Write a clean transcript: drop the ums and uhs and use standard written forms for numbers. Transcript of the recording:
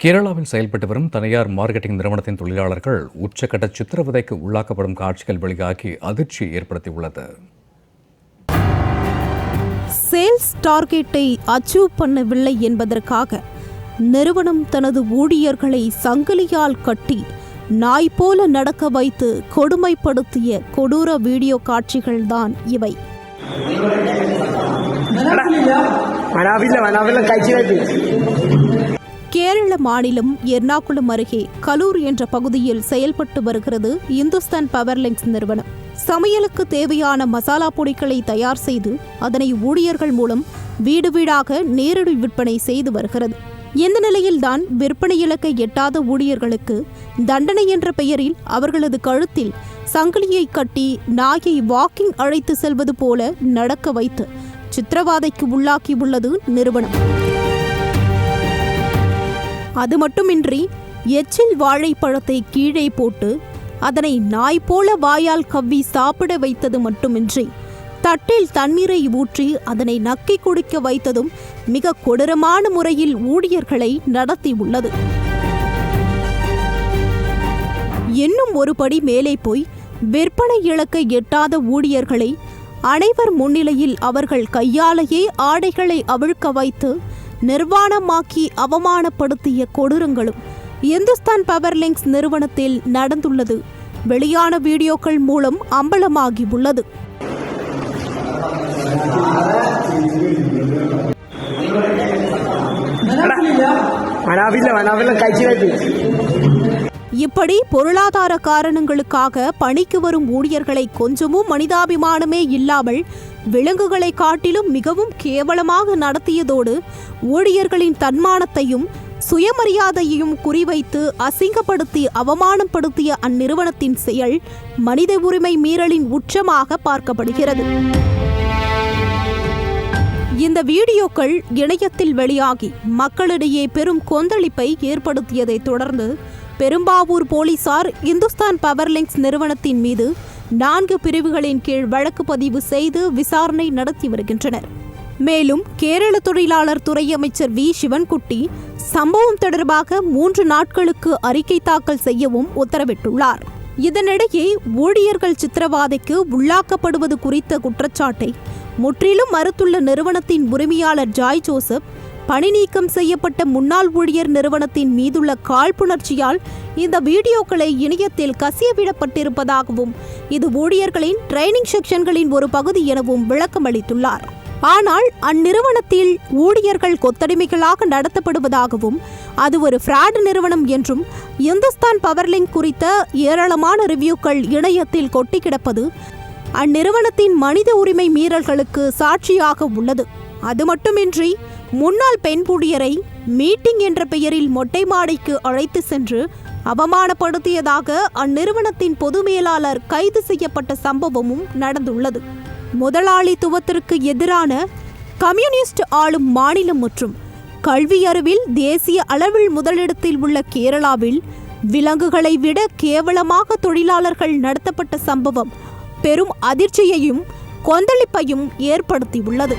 கேரளாவில் செயல்பட்டு வரும் தனியார் மார்க்கெட்டிங் நிறுவனத்தின் தொழிலாளர்கள் உச்சக்கட்ட சித்திரவதைக்கு உள்ளாக்கப்படும் காட்சிகள் வெளியாகி அதிர்ச்சியை ஏற்படுத்தியுள்ளது. சேல்ஸ் டார்கெட்டை அச்சீவ் பண்ணவில்லை என்பதற்காக நிறுவனம் தனது ஊழியர்களை சங்கிலியால் கட்டி நாய் போல நடக்க வைத்து கொடுமைப்படுத்திய கொடூர வீடியோ காட்சிகள்தான் இவை. கேரள மாநிலம் எர்ணாகுளம் அருகே கலூர் என்ற பகுதியில் செயல்பட்டு வருகிறது இந்துஸ்தான் பவர்லிங்க்ஸ் நிறுவனம். சமையலுக்கு தேவையான மசாலா பொடிகளை தயார் செய்து அதனை ஊழியர்கள் மூலம் வீடு வீடாக நேரடி விற்பனை செய்து வருகிறது. இந்த நிலையில்தான் விற்பனை இலக்கை எட்டாத ஊழியர்களுக்கு தண்டனை என்ற பெயரில் அவர்களது கழுத்தில் சங்கிலியை கட்டி நாயை வாக்கிங் அழைத்து செல்வது போல நடக்க வைத்து சித்திரவாதைக்கு உள்ளாக்கியுள்ளது நிறுவனம். அது மட்டுமின்றி எச்சில் வாழைப்பழத்தை கீழே போட்டு அதனை நாய் போல வாயால் கவ்வி சாப்பிட வைத்தது மட்டுமின்றி தட்டில் தண்ணீரை ஊற்றி அதனை நக்கி குடிக்க வைத்ததும் மிக கொடூரமான முறையில் ஊழியர்களை நடத்தியுள்ளது. இன்னும் ஒரு படி மேலே போய் விற்பனை இலக்கை எட்டாத ஊழியர்களை அனைவர் முன்னிலையில் அவர்கள் கையாலேயே ஆடைகளை அவிழ்க்க வைத்து நிர்வாணமாக்கி அவமானப்படுத்திய கொடூரங்களும் இந்துஸ்தான் பவர்லிங்க்ஸ் நிறுவனத்தில் நடந்துள்ளது வெளியான வீடியோக்கள் மூலம் அம்பலமாகி உள்ளது. இப்படி பொருளாதார காரணங்களுக்காக பணிக்கு வரும் ஊழியர்களை கொஞ்சமும் மனிதாபிமானமே இல்லாமல் விலங்குகளை காட்டிலும் மிகவும் கேவலமாக நடத்தியதோடு ஊழியர்களின் தன்மானத்தையும் சுயமரியாதையையும் குறிவைத்து அசிங்கப்படுத்தி அவமானப்படுத்திய அந்நிறுவனத்தின் செயல் மனித உரிமை மீறலின் உச்சமாக பார்க்கப்படுகிறது. இந்த வீடியோக்கள் இணையத்தில் வெளியாகி மக்களிடையே பெரும் கொந்தளிப்பை ஏற்படுத்தியதை தொடர்ந்து பெரும்பாவூர் போலீசார் இந்துஸ்தான் பவர்லிங்க்ஸ் நிறுவனத்தின் மீது 4 பிரிவுகளின் கீழ் வழக்கு பதிவு செய்து விசாரணை நடத்தி வருகின்றனர். மேலும் கேரள தொழிலாளர் துறை அமைச்சர் வி சிவன்குட்டி சம்பவம் தொடர்பாக 3 நாட்களுக்கு அறிக்கை தாக்கல் செய்யவும் உத்தரவிட்டுள்ளார். இதனிடையே ஊழியர்கள் சித்திரவாதைக்கு உள்ளாக்கப்படுவது குறித்த குற்றச்சாட்டை முற்றிலும் மறுத்துள்ள நிறுவனத்தின் உரிமையாளர் ஜாய் ஜோசப் பணி நீக்கம் செய்யப்பட்ட முன்னாள் ஊழியர் நிறுவனத்தின் மீதுள்ள காழ்ப்புணர்ச்சியால் இந்த வீடியோக்களை இணையத்தில் கசியவிடப்பட்டிருப்பதாகவும் இது ஊழியர்களின் ட்ரைனிங் செக்ஷன்களின் ஒரு பகுதி எனவும் விளக்கமளித்துள்ளார். ஆனால் அந்நிறுவனத்தில் ஊழியர்கள் கொத்தடிமைகளாக நடத்தப்படுவதாகவும் அது ஒரு ஃப்ராட் நிறுவனம் என்றும் இந்துஸ்தான் பவர்லிங்க் குறித்த ஏராளமான ரிவ்யூக்கள் இணையத்தில் கொட்டி கிடப்பது அந்நிறுவனத்தின் மனித உரிமை மீறல்களுக்கு சாட்சியாக உள்ளது. அது மட்டுமின்றி முன்னாள் பெண் ஊழியரை மீட்டிங் என்ற பெயரில் மொட்டை மாடிக்கு அழைத்து சென்று அவமானப்படுத்தியதாக அந்நிறுவனத்தின் பொது மேலாளர் கைது செய்யப்பட்ட சம்பவமும் நடந்துள்ளது. முதலாளித்துவத்திற்கு எதிரான கம்யூனிஸ்ட் ஆளும் மாநிலம் மற்றும் கல்வி அறிவில் தேசிய அளவில் முதலிடத்தில் உள்ள கேரளாவில் விலங்குகளை விட கேவலமாக தொழிலாளர்கள் நடத்தப்பட்ட சம்பவம் பெரும் அதிர்ச்சியையும் கொந்தளிப்பையும் ஏற்படுத்தியுள்ளது.